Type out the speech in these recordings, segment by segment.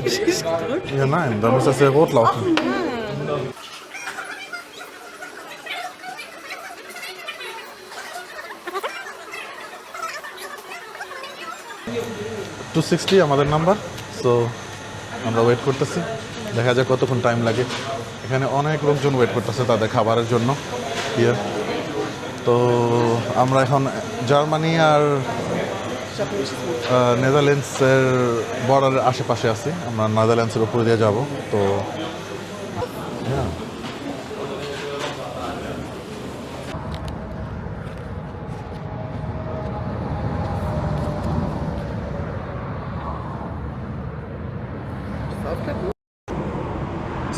gedrückt? Ja, nein, dann muss das ja rot laufen. $260 আমাদের number, so আমরা wait করতেছি, দেখা যাক কতক্ষণ টাইম লাগে। এখানে অনেক লোকজন ওয়েট করতেছে তাদের খাবারের জন্য ইয়ে। তো আমরা এখন জার্মানি আর নেদারল্যান্ডসের বর্ডারের আশেপাশে আছি, আমরা নেদারল্যান্ডসের উপরে দিয়ে যাব। তো হ্যাঁ,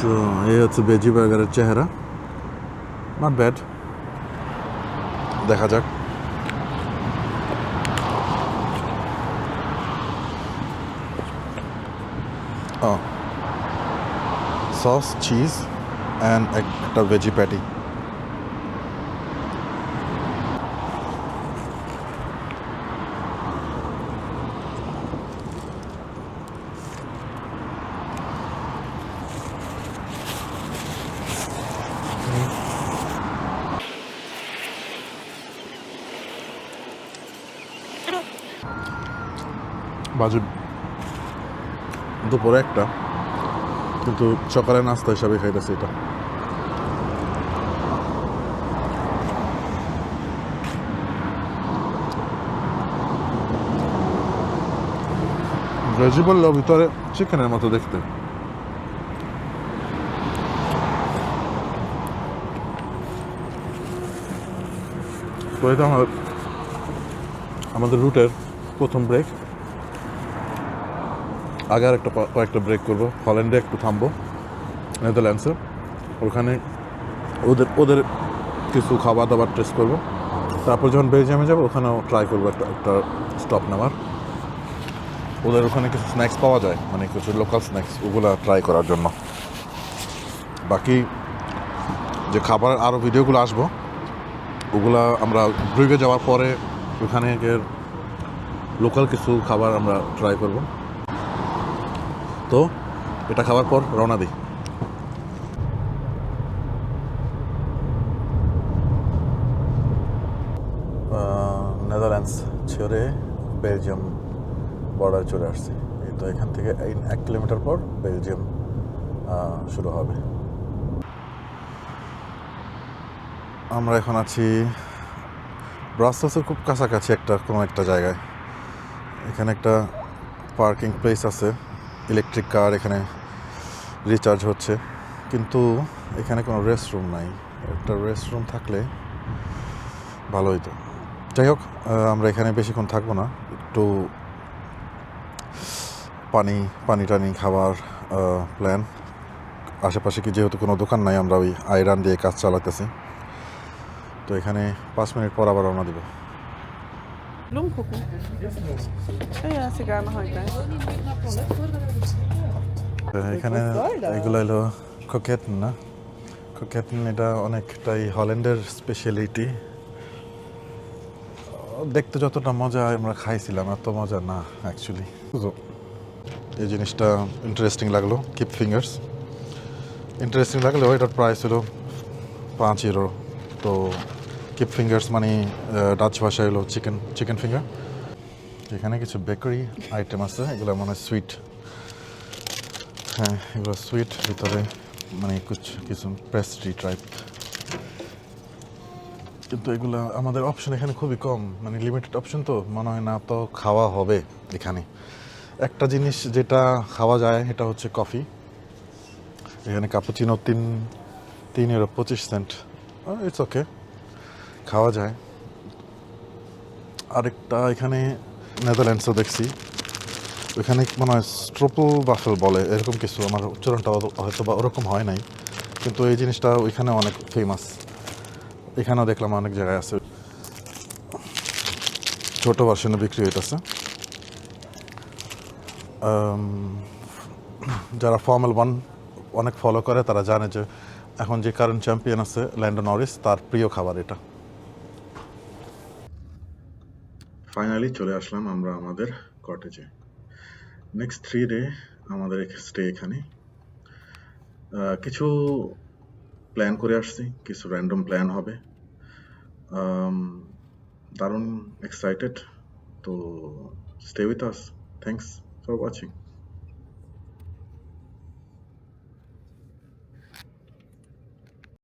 তো এই হচ্ছে ভেজি বার্গারের চেহারা, নট ব্যাড, দেখা যাক। সস, চিজ অ্যান্ড একটা ভেজি প্যাটি। বাজে দুপুরে একটা, কিন্তু সকালে নাস্তা হিসাবে খাইতেছি এটা। ভেজি বললেও ভিতরে চিকেনের মতো দেখতে। তো এটা আমাদের রুটের প্রথম ব্রেক। আগে আর কয়েকটা ব্রেক করবো, হল্যান্ডে একটু থামবো, নেদারল্যান্ডসে, ওখানে ওদের কিছু খাবার দাবার টেস্ট করবো। তারপর যখন বেলজিয়ামে যাবো ওখানেও ট্রাই করবো একটা স্টপ নেওয়ার। ওদের ওখানে কিছু স্ন্যাক্স পাওয়া যায়, মানে কিছু লোকাল স্ন্যাক্স, ওগুলো ট্রাই করার জন্য। বাকি যে খাবারের আরও ভিডিওগুলো আসবো ওগুলা আমরা ব্রিগে যাওয়ার পরে ওখানে লোকাল কিছু খাবার আমরা ট্রাই করব। তো এটা খাওয়ার পর রওনা দিই। নেদারল্যান্ডস ছেড়ে বেলজিয়াম বর্ডার চলে আসছে। এই তো এখান থেকে 1 কিলোমিটার পর বেলজিয়াম শুরু হবে। আমরা এখন আছি ব্রাসেলসের খুব কাছাকাছি কোনো একটা জায়গায়। এখানে একটা পার্কিং প্লেস আছে, ইলেকট্রিক কার এখানে রিচার্জ হচ্ছে, কিন্তু এখানে কোনো রেস্টরুম নাই। একটা রেস্টরুম থাকলে ভালো হইতো। যাই হোক, আমরা এখানে বেশিক্ষণ থাকবো না, একটু পানি টানি খাবার প্ল্যান। আশেপাশে কি যেহেতু কোনো দোকান নাই, আমরা ওই আয়রন দিয়ে কাজ চালাতেছি। তো এখানে 5 মিনিট পর আবার রওনা দিব। Blumen gucken. Ja, ist egal, mach ich gleich. এখানে এগুলো হলো কোকেটন, না কোকেটন, এটা অনেকটাই হল্যান্ডের স্পেশালিটি। দেখতে যতটা মজা আমরা খাইছিলাম এত মজা না অ্যাকচুয়ালি। এই জিনিসটা ইন্টারেস্টিং লাগলো, কিপ ফিঙ্গার্স ইন্টারেস্টিং লাগলেও এটার প্রাইস হলো €5। তো কিপ ফিঙ্গার্স মানে ডাচ ভাষায় হলো চিকেন ফিঙ্গার। এখানে কিছু বেকারি আইটেম আছে, এগুলো মানে সুইট। হ্যাঁ, এগুলো সুইট, ভিতরে মানে কিছু পেস্ট্রি টাইপ। কিন্তু এগুলো আমাদের অপশন এখানে খুবই কম, মানে লিমিটেড অপশন, তো মনে হয় না তো খাওয়া হবে এখানে। একটা জিনিস যেটা খাওয়া যায় এটা হচ্ছে কফি। এখানে কাপুচিনো €3.25। ইটস ওকে, খাওয়া যায়। আরেকটা এখানে নেদারল্যান্ডসও দেখছি, ওইখানে মনে হয় স্ট্রোপল বাফেল বলে এরকম কিছু, আমার উচ্চারণটা হয়তো বা ওরকম হয় নাই, কিন্তু এই জিনিসটা ওইখানে অনেক ফেমাস। এখানেও দেখলাম অনেক জায়গায় আছে, ছোটো ভার্সনে বিক্রি হইতেছে। যারা ফর্মুলা 1 অনেক ফলো করে তারা জানে যে এখন যে কারেন্ট চ্যাম্পিয়ন আছে ল্যান্ডো নরিস, তার প্রিয় খাবার এটা। ফাইনালি চলে আসলাম আমরা আমাদের কটেজে। নেক্সট 3 ডে আমাদের স্টে এখানে। কিছু প্ল্যান করে আসছি, কিছু র্যান্ডম প্ল্যান হবে। দারুণ এক্সাইটেড, তো stay with us. Thanks for watching.